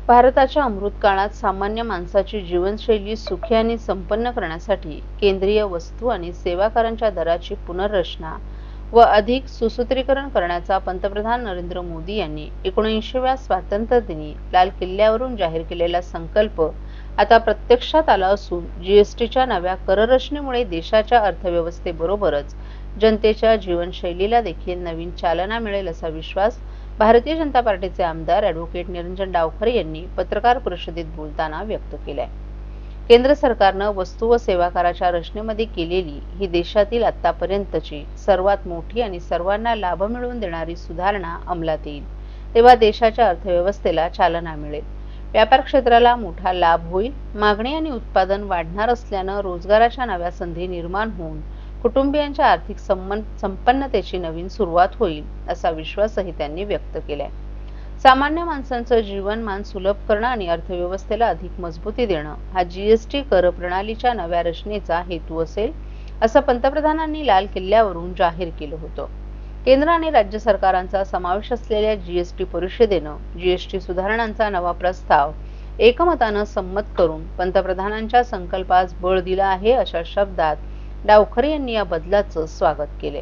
भारताच्या अमृतकाळात सामान्य माणसाची जीवनशैली सुखी आणि संपन्न करण्यासाठी केंद्रीय वस्तू आणि सेवा करांच्या दराची पुनर्रचना व अधिक सुसूत्रीकरण करण्याचा पंतप्रधान नरेंद्र मोदी यांनी 79व्या स्वातंत्र्यदिनी लाल किल्ल्यावरून जाहीर केलेला संकल्प आता प्रत्यक्षात आला असून जीएसटीच्या नव्या कररचनेमुळे देशाच्या अर्थव्यवस्थेबरोबरच जनतेच्या जीवनशैलीला देखील नवीन चालना मिळेल असा विश्वास भारतीय जनता पार्टीचे आमदार ॲडव्होकेट निरंजन डावखरे यांनी पत्रकार परिषदेत बोलताना व्यक्त केलाय। केंद्र सरकारनं वस्तू व सेवा कराच्या रचनेमध्ये केलेली ही देशातील आतापर्यंतची सर्वात मोठी आणि सर्वांना लाभ मिळवून देणारी सुधारणा अंमलात येईल तेव्हा देशाच्या अर्थव्यवस्थेला चालना मिळेल, व्यापार क्षेत्राला मोठा लाभ होईल, मागणी आणि उत्पादन वाढणार असल्यानं रोजगाराच्या नव्या संधी निर्माण होऊन कुटुंबियांच्या आर्थिक संपन्नतेची नवीन सुरुवात होईल असा विश्वासही त्यांनी व्यक्त केलाय। सामान्य माणसांचं जीवनमान सुलभ करणं आणि अर्थव्यवस्थेला अधिक मजबूती देणं हा जीएसटी कर प्रणालीच्या नव्या रचनेचा हेतू असेल असं पंतप्रधानांनी लाल किल्ल्यावरून जाहीर केलं होतं। केंद्र आणि राज्य सरकारांचा समावेश असलेल्या जीएसटी परिषदेनं जीएसटी सुधारणांचा नवा प्रस्ताव एकमतानं संमत करून पंतप्रधानांच्या संकल्पास बळ दिलं आहे अशा शब्दात डावखरे यांनी या बदलाचं स्वागत केले।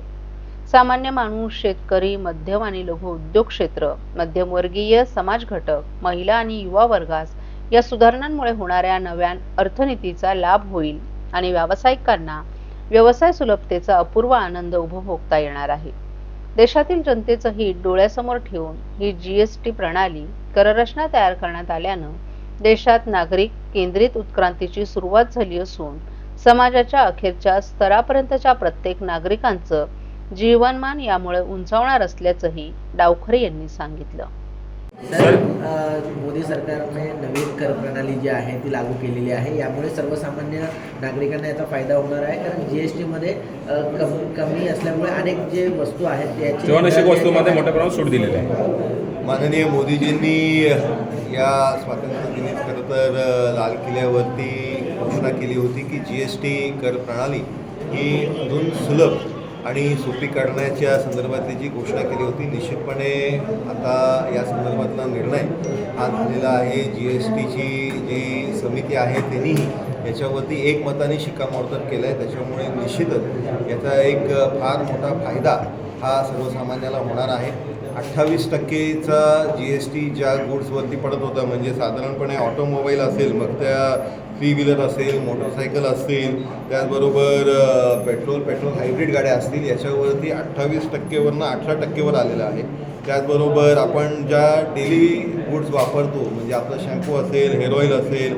सामान्य माणूस, शेतकरी, मध्यम आणि लघु उद्योग क्षेत्र, मध्यमवर्गीय समाज घटक, महिला आणि युवा वर्गास या सुधारणांमुळे होणाऱ्या नव्या अर्थनीतीचा लाभ होईल आणि व्यावसायिकांना व्यवसाय सुलभतेचा अपूर्व आनंद उपभोगता येणार आहे। देशातील जनतेचं हित डोळ्यासमोर ठेवून ही जीएसटी प्रणाली कररचना तयार करण्यात आल्यानं देशात नागरिक केंद्रित उत्क्रांतीची सुरुवात झाली असून समाजाच्या अखेरच्या स्तरापर्यंतच्या प्रत्येक नागरिकांचं जीवनमान यामुळे उंचावणार असल्याचंही डावखरे यांनी सांगितलं। मोदी सरकारने नवीन कर प्रणाली जी आहे ती लागू केलेली आहे। यामुळे सर्वसामान्य नागरिकांना याचा फायदा होणार आहे, कारण जीएसटी मध्ये कमी असल्यामुळे अनेक जे वस्तू आहेत त्याची वस्तूंमध्ये मोठ्या प्रमाणात सूट दिलेली आहे। माननीय मोदीजींनी या स्वातंत्र्य दिनी खरं तर लाल किल्ल्यावरती घोषणा केली होती की जीएसटी कर प्रणाली ही अजून सुलभ आणि सोपी करण्याच्या संदर्भातली जी घोषणा केली होती, निश्चितपणे आता या संदर्भातला निर्णय हा झालेला आहे। जीएसटीची जी समिती आहे त्यांनी याच्यावरती एकमताने शिक्कामोर्तब केलं आहे, त्याच्यामुळे निश्चितच याचा एक फार मोठा फायदा हा सर्वसामान्याला होणार आहे। 28%चा जीएसटी ज्या गुड्सवरती पडत होता, म्हणजे साधारणपणे ऑटोमोबाईल असेल, मग त्या 3 व्हीलर असेल, मोटरसायकल असेल, त्याचबरोबर पेट्रोल हायब्रिड गाड्या असतील, याच्यावरती 28%वरनं 18%वर आलेलं आहे। त्याचबरोबर आपण ज्या डेली गुड्स वापरतो, म्हणजे आपलं शॅम्पू असेल, हेअर ऑइल असेल,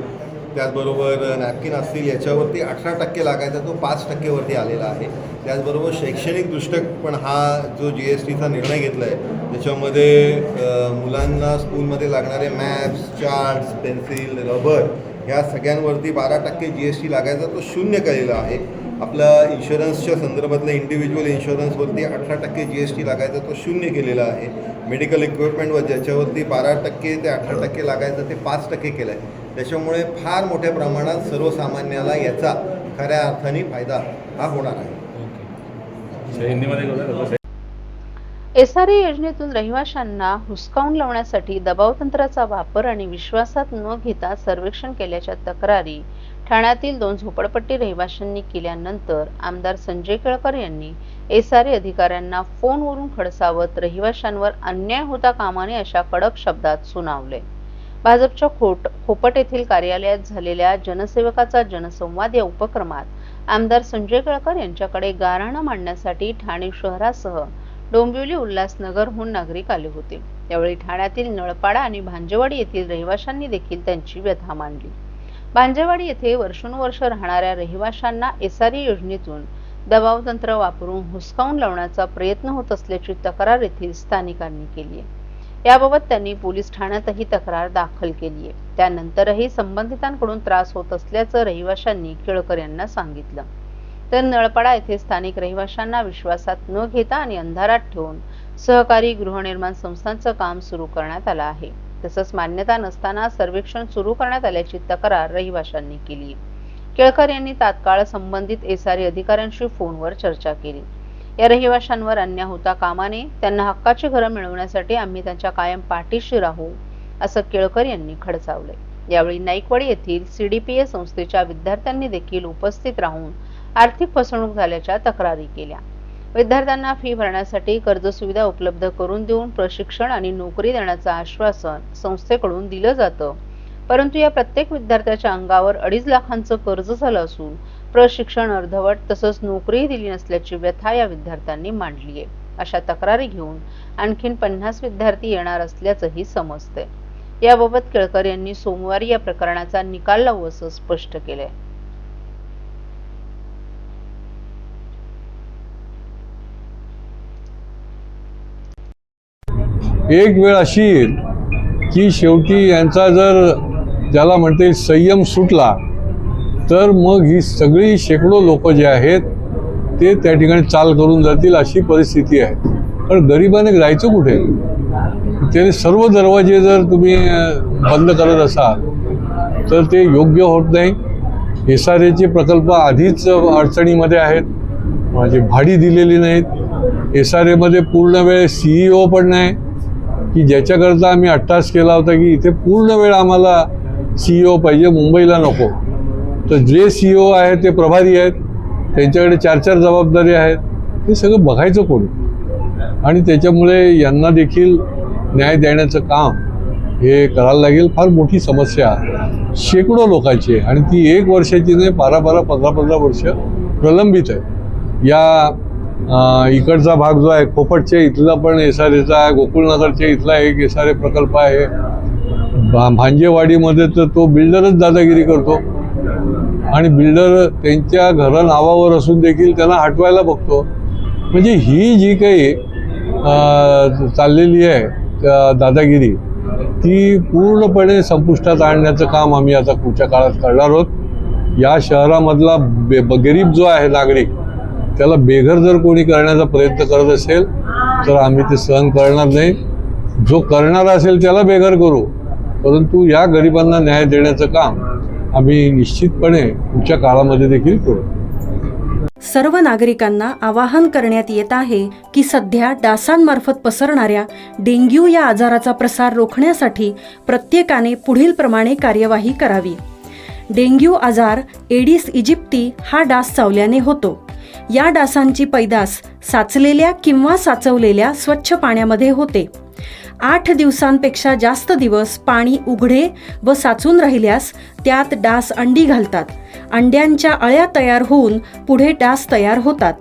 त्याचबरोबर नॅपकिन असतील, याच्यावरती 18% लागायचा तो 5%वरती आलेला आहे। त्याचबरोबर शैक्षणिक दृष्ट्या पण हा जो जीएसटीचा निर्णय घेतला आहे त्याच्यामध्ये मुलांना स्कूलमध्ये लागणारे मॅप्स, चार्ट्स, पेन्सिल, रबर ह्या सगळ्यांवरती 12% जीएसटी लागायचा तो 0 केलेला आहे। आपला इन्शुरन्सच्या संदर्भातल्या इंडिव्हिज्युअल इन्शुरन्सवरती 18% जीएसटी लागायचा तो 0 केलेला आहे। मेडिकल इक्विपमेंटवर ज्याच्यावरती 12% ते 18% लागायचं ते 5% केलं आहे। त्याच्यामुळे फार मोठ्या प्रमाणात सर्वसामान्याला याचा खऱ्या अर्थाने फायदा हा होणार आहे। एसआरए योजनेतून रहिवाशांना हुसकावून लावण्यासाठी दबावतंत्राचा वापर आणि विश्वासात न घेता सर्वेक्षण केल्याच्या तक्रारी ठाण्यातील 2 झोपडपट्टी रहिवाशांनी केल्यानंतर आमदार संजय केळकर यांनी एसआरए अधिकाऱ्यांना फोनवरून खडसावत रहिवाशांवर अन्याय होता कामा नये अशा कडक शब्दात सुनावले। भाजपच्या खोपट येथील कार्यालयात झालेल्या जनसेवकाचा जनसंवाद या उपक्रमात आमदार संजय केळकर यांच्याकडे गाऱ्हाणं मांडण्यासाठी ठाणे शहरासह डोंबिवली, उल्हासनगरहून नागरिक आले होते। त्यावेळी ठाण्यातील नळपाडा आणि भांजेवाडी येथील रहिवाशांनी देखील त्यांची व्यथा मांडली। भांजेवाडी येथे वर्षानुवर्ष राहणाऱ्या रहिवाशांना एसआरए योजनेतून दबावतंत्र वापरून हुसकावून लावण्याचा प्रयत्न होत असल्याची तक्रार येथील स्थानिकांनी केली आहे। याबाबत त्यांनी पोलीस ठाण्यातही तक्रार दाखल केली आहे। त्यानंतरही संबंधितांकडून त्रास होत असल्याचं रहिवाशांनी केळकर यांना सांगितलं। तर नळपाडा येथे स्थानिक रहिवाशांना विश्वासात न घेता आणि अंधारात ठेवून सहकारी गृहनिर्माण संस्थांचं काम सुरू करण्यात आलं आहे। तसंच मान्यता नसताना सर्वेक्षण सुरू करण्यात आल्याची तक्रार रहिवाशांनी केली। केळकर यांनी तात्काळ संबंधित एसआरए अधिकाऱ्यांशी फोनवर चर्चा केली। या रहिवाशांवर अन्याय होता कामा नये, त्यांना हक्काची घरं मिळवण्यासाठी आम्ही त्यांच्या कायम पाठीशी राहू असं केळकर यांनी खडसावले। यावेळी नाईकवाडी येथील CDPA संस्थेच्या विद्यार्थ्यांनी देखील उपस्थित राहून आर्थिक फसवणूक झाल्याच्या तक्रारी केल्या। विद्यार्थ्यांना फी भरण्यासाठी कर्ज सुविधा उपलब्ध करून देऊन प्रशिक्षण आणि नोकरी देण्याचं आश्वासन संस्थेकडून दिलं जातं, परंतु या प्रत्येक विद्यार्थ्याच्या अंगावर 2.5 लाखांचं कर्ज झालं असून प्रशिक्षण अर्धवट तसंच नोकरीही दिली नसल्याची व्यथा या विद्यार्थ्यांनी मांडली आहे। अशा तक्रारी घेऊन आणखीन 50 विद्यार्थी येणार असल्याचंही समजतंय। याबाबत केळकर यांनी सोमवारी या प्रकरणाचा निकाल लावू असं स्पष्ट केलंय। एक वेळ अशी येईल की शेवटी यांचा जर ज्याला म्हणता येईल संयम सुटला तर मग ही सगळी शेकडो लोक जे आहेत ते त्या ठिकाणी चाल करून जातील अशी परिस्थिती आहे। पण गरिबाने जायचं कुठे? त्याने सर्व दरवाजे जर तुम्ही बंद करत असाल तर ते योग्य होत नाही। SRAचे प्रकल्प आधीच अडचणीमध्ये आहेत, म्हणजे भाडी दिलेली नाहीत। SRAमध्ये पूर्ण वेळ CEO पण नाही की ज्याच्याकरता आम्ही अट्टास केला होता की इथे पूर्ण वेळ आम्हाला CEO पाहिजे, मुंबईला नको। तर जे CEO आहेत ते प्रभारी आहेत, त्यांच्याकडे 4-4 जबाबदारी आहेत, हे सगळं बघायचं कोणी? आणि त्याच्यामुळे यांना देखील न्याय देण्याचं काम हे करायला लागेल। फार मोठी समस्या शेकडो लोकांची आहे आणि ती 1 वर्षाची नाही, 12-12, 15-15 वर्ष प्रलंबित आहे। या इकडचा भाग जो आहे खोपटच्या इथला पण SRAचा आहे, गोकुळनगरच्या इथला एक SRA प्रकल्प आहे, भांजेवाडीमध्ये तर तो बिल्डरच दादागिरी करतो आणि बिल्डर त्यांच्या घर नावावर असून देखील त्यांना हटवायला बघतो। म्हणजे ही जी काही चाललेली आहे दादागिरी ती पूर्णपणे संपुष्टात आणण्याचं काम आम्ही आता पुढच्या काळात करणार आहोत। या शहरामधला गरीब जो आहे नागरिक त्याला बेघर जर कोणी करण्याचा प्रयत्न करत असेल तर आम्ही ते सहन करणार नाही। जो करणार असेल त्याला बेघर करू, परंतु या गरिबांना न्याय देण्याचं काम आम्ही निश्चितपणे पुढच्या काळामध्ये देखील करू। सर्व नागरिकांना आवाहन करण्यात येत आहे की सध्या डासांमार्फत पसरणाऱ्या डेंग्यू या आजाराचा प्रसार रोखण्यासाठी प्रत्येकाने पुढील प्रमाणे कार्यवाही करावी। डेंग्यू आजार एडिस इजिप्ती हा डास चावल्याने होतो। या डासांची पैदास साचलेल्या किंवा साचवलेल्या स्वच्छ पाण्यामध्ये होते। 8 दिवसांपेक्षा जास्त दिवस पाणी उघडे व साचून राहिल्यास त्यात डास अंडी घालतात। अंड्यांच्या अळ्या तयार होऊन पुढे डास तयार होतात।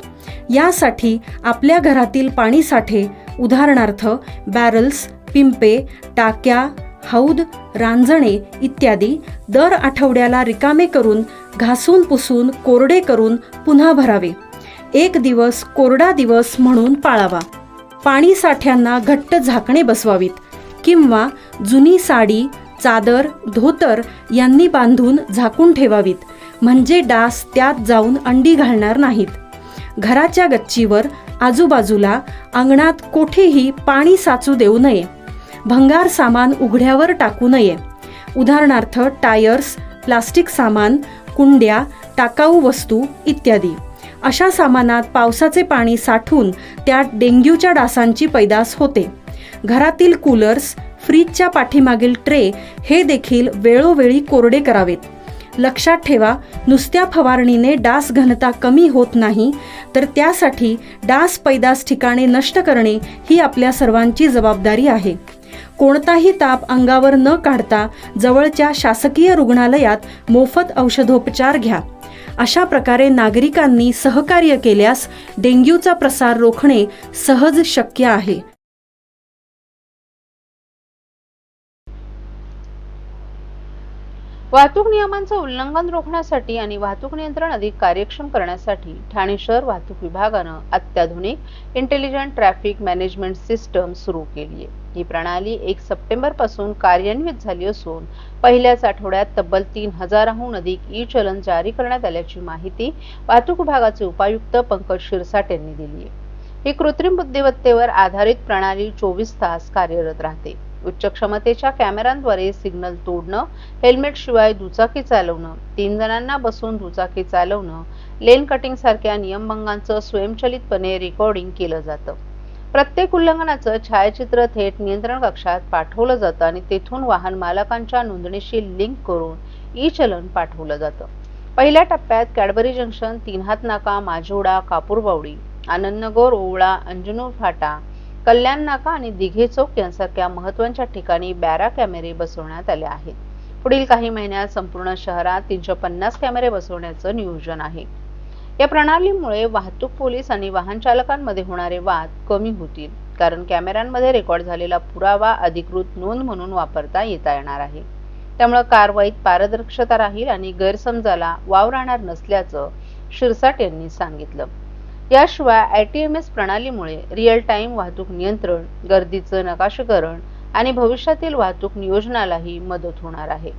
यासाठी आपल्या घरातील पाणी साठे उदाहरणार्थ बॅरल्स, पिंपे, टाक्या, हौद, रांजणे इत्यादी दर आठवड्याला रिकामे करून घासून पुसून कोरडे करून पुन्हा भरावे। 1 दिवस कोरडा दिवस म्हणून पाळावा। पाणी साठ्यांना घट्ट झाकणे बसवावीत किंवा जुनी साडी, चादर, धोतर यांनी बांधून झाकून ठेवावीत, म्हणजे डास त्यात जाऊन अंडी घालणार नाहीत। घराच्या गच्चीवर आजूबाजूला अंगणात कोठेही पाणी साचू देऊ नये। भंगार सामान उघड्यावर टाकू नये, उदाहरणार्थ टायर्स, प्लास्टिक सामान, कुंड्या, टाकाऊ वस्तू इत्यादी। अशा सामानात पावसाचे पाणी साठून त्यात डेंग्यूच्या डासांची पैदास होते। घरातील कूलर्स, फ्रीजच्या पाठीमागील ट्रे हे देखील वेळोवेळी कोरडे करावेत। लक्षात ठेवा, नुसत्या फवारणीने डास घनता कमी होत नाही, तर त्यासाठी डास पैदास ठिकाणे नष्ट करणे ही आपल्या सर्वांची जबाबदारी आहे। कोणताही ताप अंगावर न काढता जवळच्या शासकीय रुग्णालयात मोफत औषधोपचार घ्या। अशा प्रकारे नागरिकांनी सहकार्य केल्यास डेंग्यूचा प्रसार रोखणे सहज शक्य आहे। वाहतूक नियमांचं उल्लंघन रोखण्यासाठी आणि वाहतूक नियंत्रण अधिक कार्यक्षम करण्यासाठी ठाणे शहर वाहतूक विभागानं अत्याधुनिक इंटेलिजंट ट्रॅफिक मॅनेजमेंट सिस्टम सुरू केली आहे। ही प्रणाली 1 सप्टेंबर पासून कार्यान्वित झाली असून पहिल्याच आठवड्यात तब्बल 3000हून अधिक ई-चलन जारी करण्यात आल्याची माहिती वाहतूक विभागाचे उपायुक्त पंकज शिरसाट यांनी दिली आहे। ही कृत्रिम बुद्धिमत्तेवर आधारित प्रणाली 24 तास कार्यरत राहते। उच्च क्षमतेच्या कॅमेऱ्यांद्वारे सिग्नल तोडणं, हेल्मेट शिवाय दुचाकी चालवणं, 3 जणांना बसून दुचाकी चालवणं, लेन कटिंग सारख्या नियमभंगांचं स्वयंचलितपणे रेकॉर्डिंग केलं जातं। प्रत्येक उल्लंघनाचं छायाचित्र थेट नियंत्रण कक्षात पाठवलं जातं आणि तेथून वाहन मालकांच्या नोंदणीशी लिंक करून ई चलन पाठवलं जातं. पहिल्या टप्प्यात कॅडबरी जंक्शन, तीन हात नाका, माजिवडा, कापूरबावडी, आनंदनगर, ओवळा, अंजनूर फाटा, कल्याण नाका आणि दिघे चौक यांसारख्या महत्त्वाच्या ठिकाणी बॅरा कॅमेरे बसवण्यात आले आहेत. पुढील काही महिन्यात संपूर्ण शहरात 350 कॅमेरे बसवण्याचं नियोजन आहे. या प्रणालीमुळे वाहतूक पोलीस आणि वाहन चालकांमध्ये होणारे वाद कमी होतील, कारण कॅमेऱ्यांमध्ये रेकॉर्ड झालेला पुरावा अधिकृत नोंद म्हणून वापरता येणार आहे. त्यामुळे कारवाईत पारदर्शकता राहील आणि गैरसमजाला वाव राहणार नसल्याचं शिरसाट यांनी सांगितलं. याशिवाय ITMS प्रणालीमुळे रिअल टाइम वाहतूक नियंत्रण, गर्दीचं नकाशीकरण आणि भविष्यातील वाहतूक नियोजनालाही मदत होणार आहे.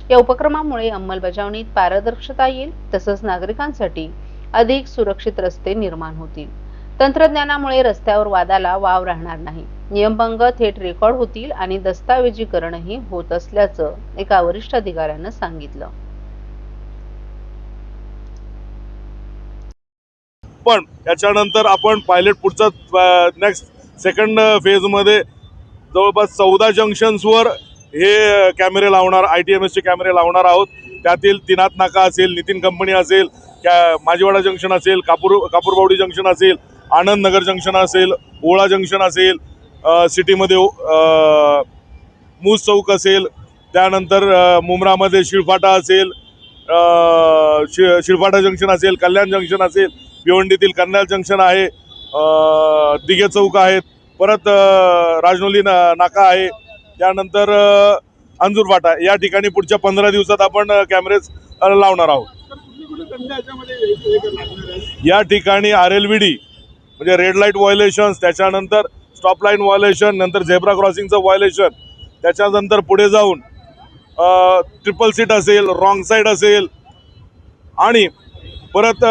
या उपक्रमामुळे अंमलबजावणीत पारदर्शकता येईल, तसंच नागरिकांसाठी अधिक सुरक्षित रस्ते निर्माण होतील. तंत्रज्ञानामुळे रस्त्यावर वादाला वाव राहणार नाही, नियमभंग थेट रेकॉर्ड होतील आणि दस्तऐवजीकरणही होत असल्याचं एका वरिष्ठ अधिकाऱ्यानं सांगितलं. पण याच्यानंतर आपण पायलट पुढचा नेक्स्ट सेकंड फेजमध्ये जवळपास 14 जंक्शन्सवर हे कॅमेरे लावणार, ITMSचे कॅमेरे लावणार आहोत. त्यातील तीनाथ नाका असेल, नितीन कंपनी असेल, माजिवाडा जंक्शन असेल, कापूरबावडी जंक्शन असेल, आनंद नगर जंक्शन असेल, ओळा जंक्शन असेल, सिटीमध्ये मूस चौक असेल, त्यानंतर मुंब्रामध्ये शिळफाटा असेल, शिळफाटा जंक्शन असेल, कल्याण जंक्शन असेल, भिवंडीतील कर्नाल जंक्शन आहे, दिघे चौक आहेत, परत राजनोली नाका आहे, त्यानंतर अंजूर फाटा या ठिकाणी पुढच्या 15 दिवसात आपण कॅमेरेज लावणार आहोत. या ठिकाणी RLVD म्हणजे रेड लाईट व्हायोलेशन्स, त्याच्यानंतर स्टॉप लाईन व्हायोलेशन, नंतर झेब्रा क्रॉसिंगचं व्हायोलेशन, त्याच्यानंतर पुढे जाऊन ट्रिपल सीट असेल, रॉंग साईड असेल आणि परत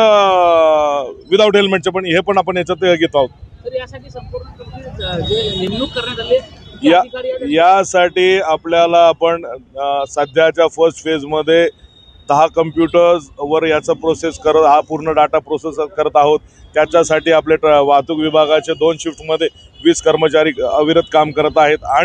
विदाउट हेल्मेटचं पण हे पण आपण याच्यात घेत आहोत. यासाठी आपल्याला आपण सध्याच्या फर्स्ट फेजमध्ये 10 कम्प्युटर्सवर याचा प्रोसेस करत, हा पूर्ण डाटा प्रोसेस करत आहोत. त्याच्यासाठी आपले वाहतूक विभागाचे 2 शिफ्टमध्ये 20 कर्मचारी अविरत काम करत आहेत. आणि